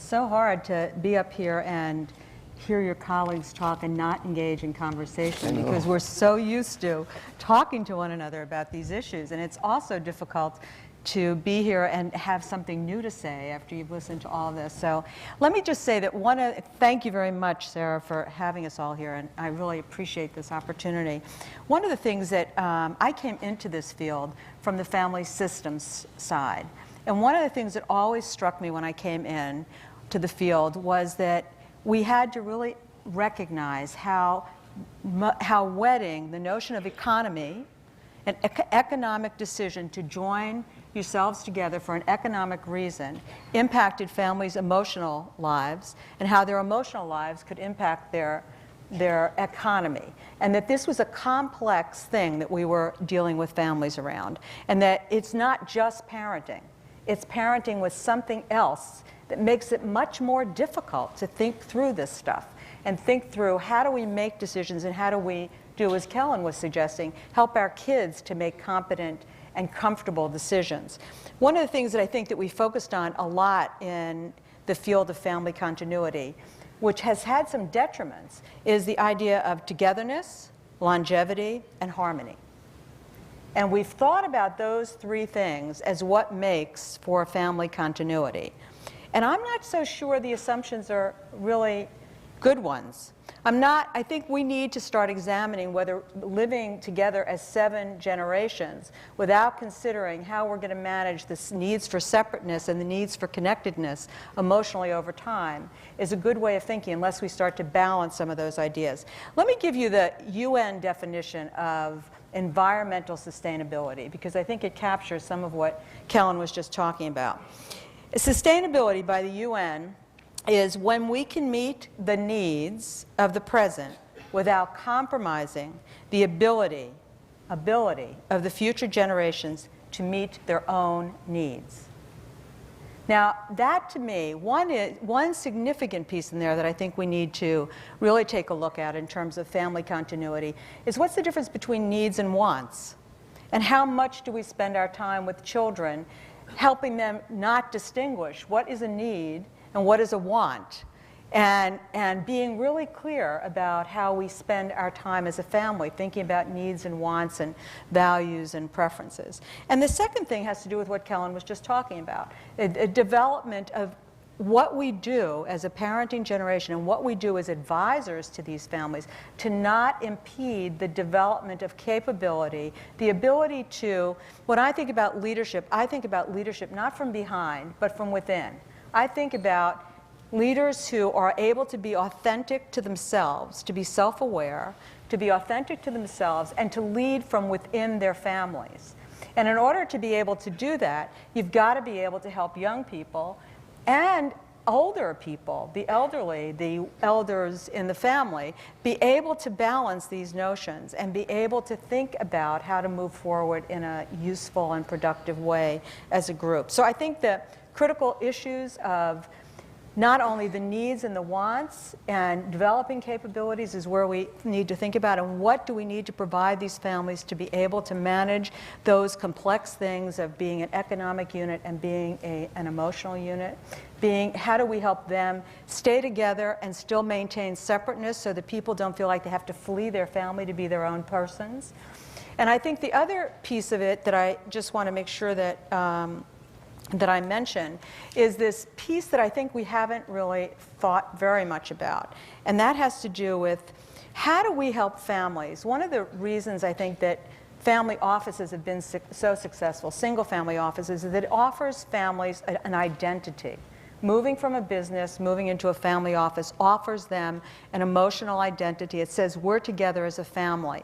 so hard to be up here and hear your colleagues talk and not engage in conversation because we're so used to talking to one another about these issues. And it's also difficult to be here and have something new to say after you've listened to all this. So let me just say that thank you very much, Sarah, for having us all here, and I really appreciate this opportunity. One of the things that I came into this field from the family systems side, and one of the things that always struck me when I came in to the field was that we had to really recognize how wedding the notion of economy, an economic decision to join yourselves together for an economic reason, impacted families' emotional lives, and how their emotional lives could impact their economy. And that this was a complex thing that we were dealing with families around. And that it's not just parenting. It's parenting with something else that makes it much more difficult to think through this stuff and think through how do we make decisions and how do we do, as Kellen was suggesting, help our kids to make competent and comfortable decisions. One of the things that I think that we focused on a lot in the field of family continuity, which has had some detriments, is the idea of togetherness, longevity, and harmony. And we've thought about those three things as what makes for family continuity. And I'm not so sure the assumptions are really good ones. I think we need to start examining whether living together as 7 generations without considering how we're going to manage the needs for separateness and the needs for connectedness emotionally over time is a good way of thinking unless we start to balance some of those ideas. Let me give you the UN definition of environmental sustainability because I think it captures some of what Kellen was just talking about. Sustainability by the UN is when we can meet the needs of the present without compromising the ability of the future generations to meet their own needs. Now, that to me, one significant piece in there that I think we need to really take a look at in terms of family continuity is what's the difference between needs and wants? And how much do we spend our time with children helping them not distinguish what is a need and what is a want, and being really clear about how we spend our time as a family, thinking about needs and wants and values and preferences. And the second thing has to do with what Kellen was just talking about, a development of what we do as a parenting generation and what we do as advisors to these families to not impede the development of capability, the ability to, when I think about leadership not from behind, but from within. I think about leaders who are able to be authentic to themselves, to be self-aware, to be authentic to themselves, and to lead from within their families. And in order to be able to do that, you've got to be able to help young people and older people, the elderly, the elders in the family, be able to balance these notions and be able to think about how to move forward in a useful and productive way as a group. So I think that critical issues of not only the needs and the wants and developing capabilities is where we need to think about, and what do we need to provide these families to be able to manage those complex things of being an economic unit and being an emotional unit. How do we help them stay together and still maintain separateness so that people don't feel like they have to flee their family to be their own persons. And I think the other piece of it that I just want to make sure that I mention is this piece that I think we haven't really thought very much about. And that has to do with how do we help families? One of the reasons I think that family offices have been so successful, single family offices, is that it offers families an identity. Moving from a business, moving into a family office offers them an emotional identity. It says we're together as a family.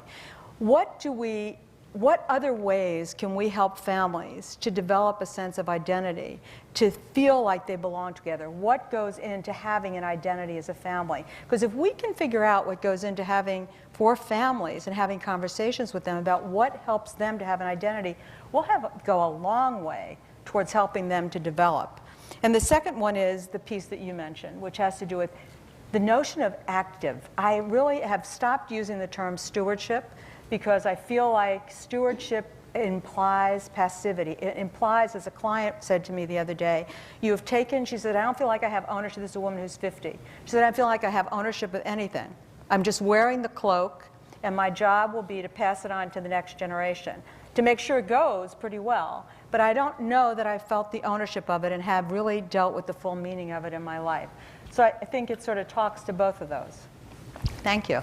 What other ways can we help families to develop a sense of identity, to feel like they belong together? What goes into having an identity as a family? Because if we can figure out what goes into having for families and having conversations with them about what helps them to have an identity, we'll go a long way towards helping them to develop. And the second one is the piece that you mentioned, which has to do with the notion of active. I really have stopped using the term stewardship because I feel like stewardship implies passivity. It implies, as a client said to me the other day, you have taken, she said, I don't feel like I have ownership. This is a woman who's 50. She said, I don't feel like I have ownership of anything. I'm just wearing the cloak, and my job will be to pass it on to the next generation, to make sure it goes pretty well. But I don't know that I felt the ownership of it and have really dealt with the full meaning of it in my life. So I think it sort of talks to both of those. Thank you.